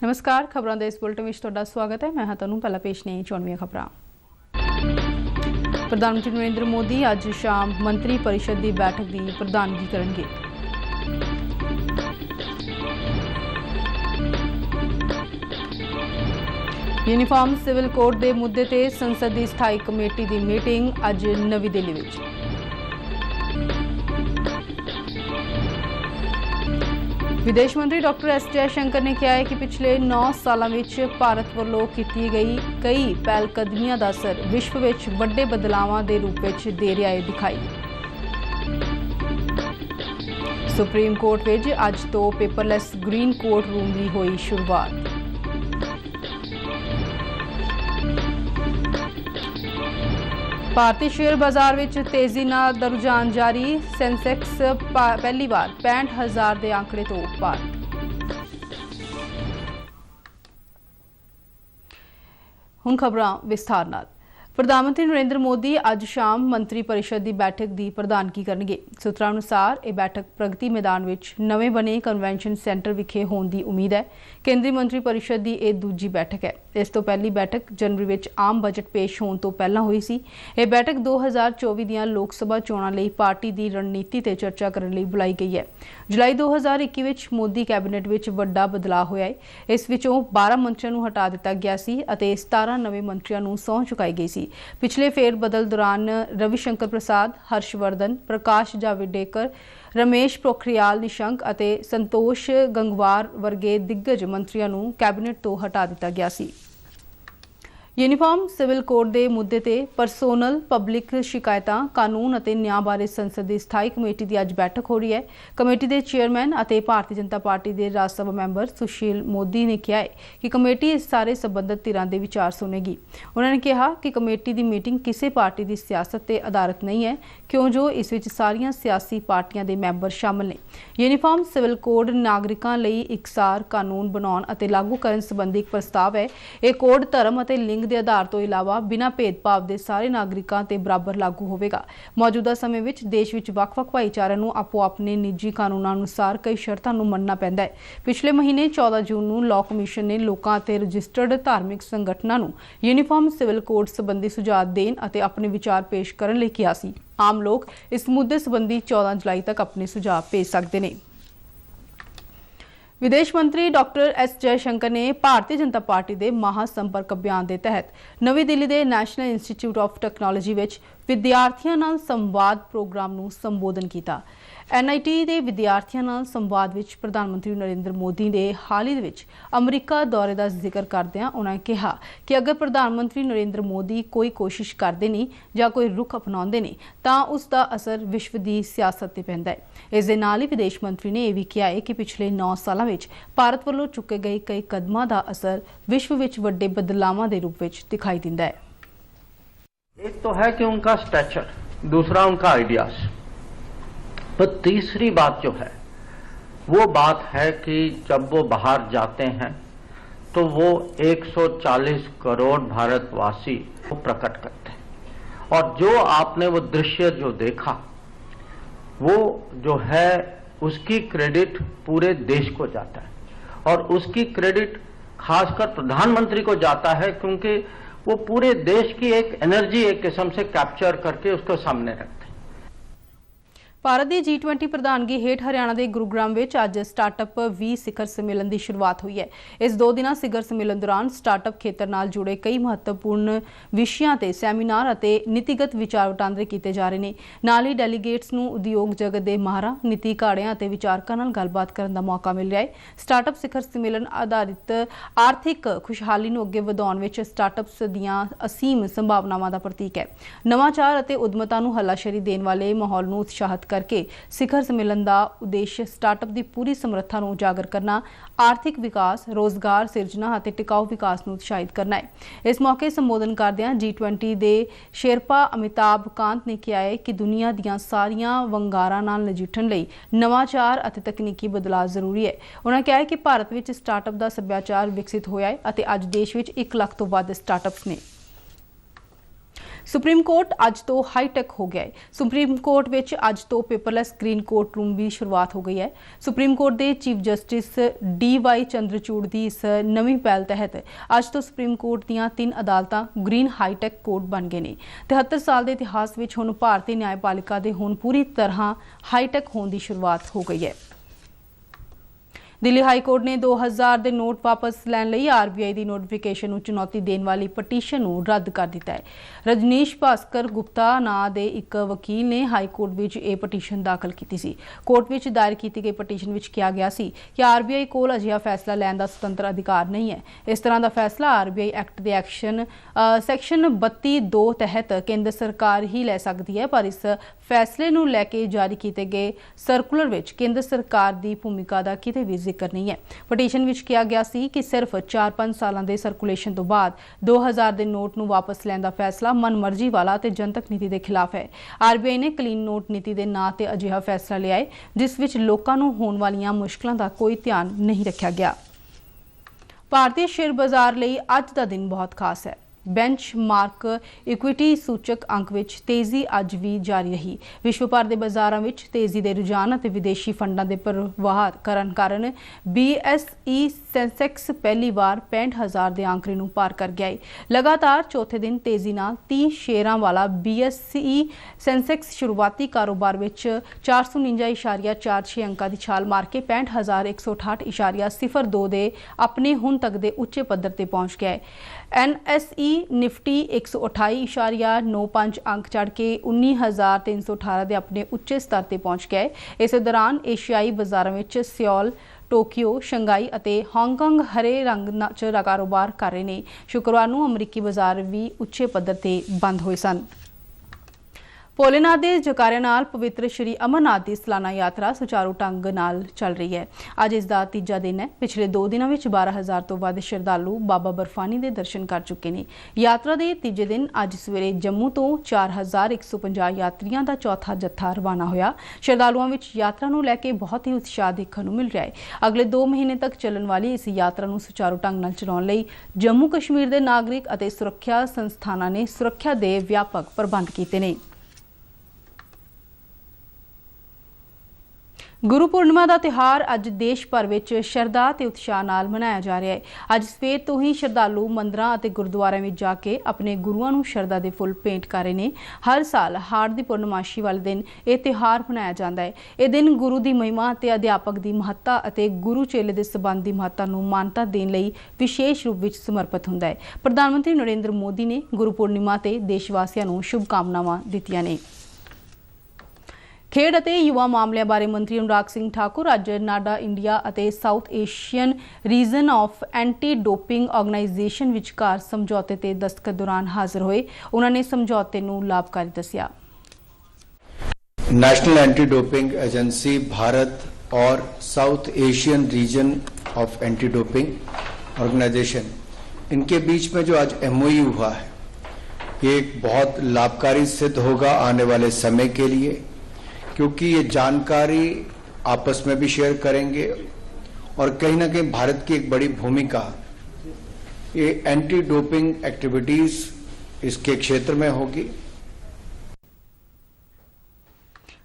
नमस्कार, खबरों के इस बुलेटिन में तुहाडा स्वागत है। मैं हाँ तुहानूं पहला पेश ने चुनवियां खबरां। प्रधानमंत्री नरेंद्र मोदी अज शाम मंत्री परिषद की बैठक की प्रधानगी करेंगे। यूनीफॉर्म सिविल कोड के मुद्दे ते संसद की स्थाई कमेटी की मीटिंग अज नवी दिल्ली विच। विदेश मंत्री डॉक्टर एस जयशंकर ने कहा है कि पिछले 9 सालों में भारत वालों की गई कई पहलकदमियों का असर विश्व में वड्डे बदलावां के रूप में दे रहा है दिखाई। सुप्रीम कोर्ट में अज तो पेपरलैस ग्रीन कोर्ट रूम की हुई शुरुआत। भारतीय शेयर बाजार में तेजी नाल रुझान जारी। सेंसेक्स पहली बार 65,000 के आंकड़े तो पार। हुण खबरां विस्तार नाल। प्रधानमंत्री नरेंद्र मोदी अज शाम मंत्री परिषद की बैठक की प्रधानगी करेंगे। सूत्रों अनुसार यह बैठक प्रगति मैदान में नवे बने कन्वेंशन सेंटर विखे होने की उम्मीद है। केंद्रीय मंत्री परिषद की यह दूजी बैठक है। इस तो पहली बैठक जनवरी में आम बजट पेश होने तो पहला हुई सी। यह बैठक 2024 दी लोक सभा चोणां लई पार्टी की रणनीति ते चर्चा करने लई बुलाई गई है। जुलाई 2021 में मोदी कैबिनेट में वड्डा बदलाव होया है। इस विचों 12 मंत्रियों को हटा दिता गया सी अते 17 नवे मंत्रियों को सौं चुकाई गई सी। पिछले फेरबदल दौरान रविशंकर प्रसाद, हर्षवर्धन, प्रकाश जावड़ेकर, रमेश पोखरियाल निशंक अते संतोष गंगवार वर्गे दिग्गज मंत्रियों को कैबिनेट तो हटा दिता गया सी। यूनीफॉर्म सिविल कोड के मुद्दे ते परसोनल पब्लिक शिकायतां कानून और न्याय बारे संसद की स्थाई कमेटी की अज बैठक हो रही है। कमेटी के चेयरमैन और भारतीय जनता पार्टी के राज्यसभा मैंबर सुशील मोदी ने कहा है कि कमेटी इस सारे संबंधित धिरां के विचार सुनेगी। उन्होंने कहा कि कमेटी की मीटिंग किसी पार्टी की सियासत पर आधारित नहीं है, क्यों जो इस विच सारियां सियासी पार्टियां के मैंबर शामिल ने। यूनीफॉर्म सिविल कोड नागरिकों लिए इकसार कानून बनाउण अते लागू करन संबंधी एक प्रस्ताव है। यह कोड धर्म और लिंग के आधार तो इलावा बिना भेदभाव के सारे नागरिकों ते बराबर लागू होगा। मौजूदा समय में देश में वख-वख भाईचारिਆਂ ਨੂੰ ਆਪੋ ਆਪਣੇ निजी कानूनों अनुसार कई शर्तों को मनना पैंदा है। पिछले महीने 14 जून को लॉ कमीशन ने लोगों ते रजिस्टर्ड धार्मिक संगठनों को यूनीफॉर्म सिविल कोड संबंधी सुझाव देने और अपने विचार पेश करने लई कहा सी। आम लोग इस मुद्दे संबंधी 14 जुलाई तक अपने सुझाव भेज सकते हैं। विदेश मंत्री डॉक्टर एस जयशंकर ने भारतीय जनता पार्टी के महासंपर्क अभियान के तहत नवी दिल्ली के नैशनल इंस्टीट्यूट ऑफ टैक्नोलॉजी में विद्यार्थियों नाल संवाद प्रोग्राम को संबोधन किया। NIT के विद्यार्थियों नाल संवाद में प्रधानमंत्री नरेंद्र मोदी के हाल ही में अमरीका दौरे का जिक्र करदिआं उन्होंने कहा कि अगर प्रधानमंत्री नरेंद्र मोदी कोई कोशिश करते नहीं या कोई रुख अपनाते नहीं तो उसका असर विश्व की सियासत पर पैंदा है। इस दे नाल ही विदेश मंत्री ने यह भी कहा है कि पिछले 9 सालों में भारत वालों चुके गए कई कदमों का असर विश्व में वड्डे बदलावां के रूप में दिखाई दिंदा है। एक तो है कि उनका स्टैचर, दूसरा उनका आइडियाज, पर तीसरी बात जो है वो बात है कि जब वो बाहर जाते हैं तो वो 140 करोड़ भारतवासी को प्रकट करते हैं। और जो आपने वो दृश्य जो देखा वो जो है उसकी क्रेडिट पूरे देश को जाता है और उसकी क्रेडिट खासकर प्रधानमंत्री को जाता है, क्योंकि वो पूरे देश की एक एनर्जी एक किस्म से कैप्चर करके उसको सामने रखते हैं। भारत की G20 प्रधानगी हेठ हरियाणा के गुरुग्राम में अज स्टार्टअप 20 शिखर सम्मेलन की शुरुआत हुई है। इस 2 दिना शिखर सम्मेलन दौरान स्टार्टअप खेतर नाल जुड़े कई महत्वपूर्ण विषयों ते सैमीनार अते नीतिगत विचार वटांदरे किए जा रहे हैं। नाल ही डेलीगेट्स नूं उद्योग जगत के माहरां, नीति घाड़ियां अते विचारकां नाल गलबात करन दा मौका मिल रहा है। स्टार्टअप शिखर सम्मेलन आधारित आर्थिक खुशहाली नूं अगे वधाउण विच स्टार्टअप्स दीआं असीम संभावनावां दा प्रतीक है। नवाचार अते उद्यमता नूं हलाशेरी देण वाले माहौल नूं उत्साहित करके शिखर सम्मेलन का उद्देश्य स्टार्टअप की पूरी समर्था को उजागर करना, आर्थिक विकास, रोजगार सिरजना और टिकाऊ विकास को उत्साहित करना है। इस मौके संबोधन करदिआं G20 के शेरपा अमिताभ कांत ने कहा है कि दुनिया दीआं सारियां वंगारां नाल नजिठण लई नवाचार और तकनीकी बदलाव जरूरी है। उन्होंने कहा है कि भारत में स्टार्टअप का सभ्याचार विकसित होया है और अज देश में 1 लाख तो वध स्टार्टअप्स ने। सुप्रीम कोर्ट अज तो हाईटैक हो गया है। सुप्रीम कोर्ट विच अज तो पेपरलैस ग्रीन कोर्ट रूम की शुरुआत हो गई है। सुप्रीम कोर्ट के चीफ जस्टिस DY चंद्रचूड़ की इस नवीं पहल तहत अज तो सुप्रीम कोर्ट दीयां 3 अदालतां ग्रीन हाईटैक कोर्ट बन गए ने। 73 साल के इतिहास विच हुण भारतीय न्यायपालिका दे हुण पूरी तरह हाईटैक होने की शुरुआत हो गई है। दिल्ली हाई कोर्ट ने 2000 के नोट वापस लैण लई RBI की नोटिफिकेशन को चुनौती देने वाली पटीशन को रद्द कर दिता है। रजनीश भास्कर गुप्ता नां दे एक वकील ने हाई कोर्ट विच यह पटीशन दाखल की सी। कोर्ट विच दायर की गई पटीशन विच कहा गया सी कि RBI कोल अजिहा फैसला लैण दा सुतंत्र अधिकार नहीं है। इस तरह का फैसला RBI एक्ट के एक्शन सैक्शन 32(2) तहत केंद्र सरकार ही लै सकती है, पर इस फैसले नूं लैके जारी किए गए सर्कुलर विच केंद्र सरकार की भूमिका का किते भी जिक्र नहीं है। पटीशन विच कहा गया सी कि सिर्फ 4-5 सालों के सर्कुलेशन तो बाद 2000 के नोट नूं वापस लैण दा फैसला मनमर्जी वाला ते जनतक नीति के खिलाफ है। RBI ने क्लीन नोट नीति के नां ते अजिहा फैसला लिया है जिस विच लोकां नूं होण वालीआं मुश्किलां दा कोई ध्यान नहीं रखा गया। भारतीय शेयर बाजार लई अज दा दिन बहुत खास है। बेंचमार्क इक्विटी सूचक अंक विच तेजी अज भी जारी रही। विश्व भर के बाजारों में तेजी के रुझान और विदेशी फंडों के प्रवाह कारण BSE सेंसेक्स पहली बार 65,000 के आंकड़े नूं पार कर गया है। लगातार चौथे दिन तेजी नाल 30 शेयरां वाला BSE सेंसेक्स शुरुआती कारोबार में 449.46 अंकों की छाल मार के 65,168.02 के अपने हुण तक के उच्चे पद्धर ते पहुंच गया है। NSE निफ्टी 128.95 अंक चढ़ के 19,318 के अपने उच्चे स्तर पर पहुंच गया है। इस दौरान एशियाई बाजारों में सियोल, टोक्यो, शंघाई और हांगकांग हरे रंग च कारोबार कर रहे हैं। शुक्रवार को अमरीकी बाजार भी उच्चे पद्धर ते बंद हुए सन। भोलेनाथ के जकारे नाल पवित्र श्री अमरनाथ की सालाना यात्रा सुचारू ढंग नाल चल रही है। अज इसका तीजा दिन है। पिछले 2 दिनों में 12,000 तो वध श्रद्धालु बाबा बर्फानी के दर्शन कर चुके हैं। यात्रा के तीजे दिन अज सवेरे जम्मू तो 4,150 यात्रियों का चौथा जत्था रवाना होया। श्रद्धालुओं में यात्रा को लैके बहुत ही उत्साह देखने को मिल रहा है। अगले 2 महीने तक चलने वाली इस यात्रा को सुचारू ढंग नाल चलाउण लई जम्मू कश्मीर के नागरिक और सुरक्षा संस्थानां ने सुरक्षा के व्यापक प्रबंध किए हैं। गुरु पूर्णिमा का त्यौहार अज देश भर में श्रद्धा ते उत्साह नाल मनाया जा रहा है। अज सवेर तो ही श्रद्धालु मंदिरां ते गुरुद्वारिਆਂ में जाके अपने गुरुआं नूं श्रद्धा के फुल भेंट कर रहे हैं। हर साल हाड़ की पूर्णमाशी वाले दिन यह त्यौहार मनाया जाता है। यह दिन गुरु की महिमा ते अध्यापक की महत्ता और गुरु चेले के संबंध की महत्ता नूं मानता देने लई विशेष रूप में समर्पित हुंदा है। प्रधानमंत्री नरेंद्र मोदी ने गुरु पूर्णिमा ते देशवासियों नूं शुभकामनावां दित्तियां ने। खेड ਅਤੇ युवा मामलों बारे मंत्री अनुराग सिंह ठाकुर अज नाडा इंडिया और South Asian region of anti doping organisation विचकार समझौते ते दस्तखत दौरान हाजिर होए। उन्होंने समझौते नूं लाभकारी दस्सिया। National anti doping agency Bharat और South Asian region of anti doping organisation, इनके बीच में जो आज MOU हुआ है, ये एक बहुत लाभकारी सिद्ध होगा आने वाले समय के लिए, क्योंकि ये जानकारी आपस में भी शेयर करेंगे और कहीं ना कहीं भारत की एक बड़ी भूमिका ये एंटी डोपिंग एक्टिविटीज इसके क्षेत्र में होगी।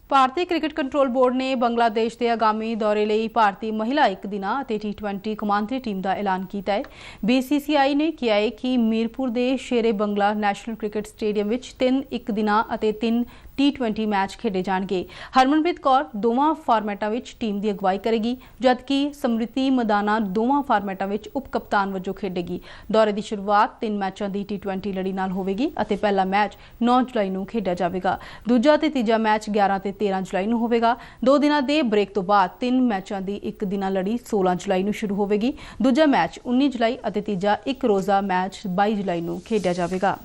भारतीय क्रिकेट कंट्रोल बोर्ड ने बांग्लादेश के आगामी दौरे लिए भारतीय महिला 1 दिना और T20 कौमांतरी टीम का ऐलान किया है। BCCI ने कहा है कि मीरपुर के शेरे बंगला नेशनल क्रिकेट स्टेडियम में 3 1 दिना और 3 T20 मैच खेडे जाएंगे। हरमनप्रीत कौर दोवां फार्मेटां विच टीम की अगवाई करेगी, जबकि समृति मदाना दोवां फार्मेटां विच उप कप्तान वजों खेडेगी। दौरे की शुरुआत 3 मैचों की T20 लड़ी नाल होवेगी और पहला मैच 9 जुलाई को खेडा जाएगा। दूजा ते तीजा मैच 11 ते 13 जुलाई को होवेगा। 2 दिनों के ब्रेक तो बाद 3 मैचों की 1 दिना लड़ी 16 जुलाई को शुरू होवेगी। दूजा मैच 19 जुलाई और तीजा 1 रोज़ा मैच 22 जुलाई को खेडा जाएगा।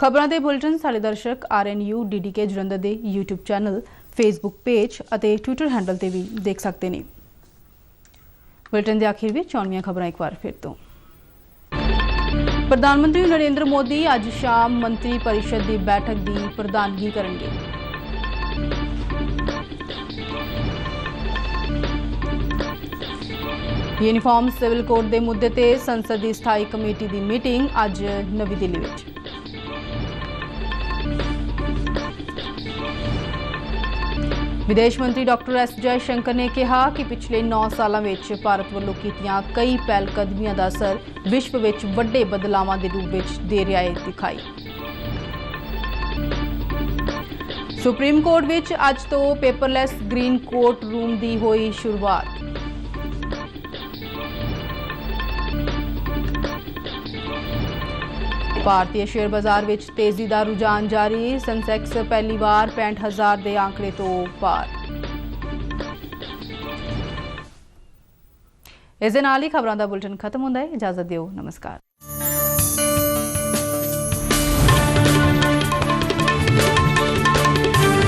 खबरों के बुलेटिन सारे दर्शक RNU DDK जलंधर के YouTube चैनल, फेसबुक पेज और ट्विटर हैंडल से भी देख सकते हैं। बुलेटिन के आखिर में चौनियां खबरें एक बार फिर तो। प्रधानमंत्री नरेंद्र मोदी अज शाम मंत्री परिषद की बैठक की प्रधानगी करेंगे। यूनीफॉर्म सिविल कोड के मुद्दे ते संसद की स्थाई कमेटी की मीटिंग अज नवी दिल्ली में। विदेश मंत्री डॉक्टर एस जयशंकर ने कहा कि पिछले 9 सालों में भारत वालों कीतियां कई पहलकदमियां का असर विश्व में वड्डे बदलावां के रूप में दे रहा है दिखाई। सुप्रीम कोर्ट में अज तो पेपरलैस ग्रीन कोर्ट रूम की हुई शुरुआत। भारतीय शेयर बाजार में तेजी का रुझान जारी, सेंसेक्स पहली बार 65,000 के आंकड़े तो पार। इस दे नाल ही खबरों का बुलेटिन खत्म होता है। इजाजत दिओ, नमस्कार।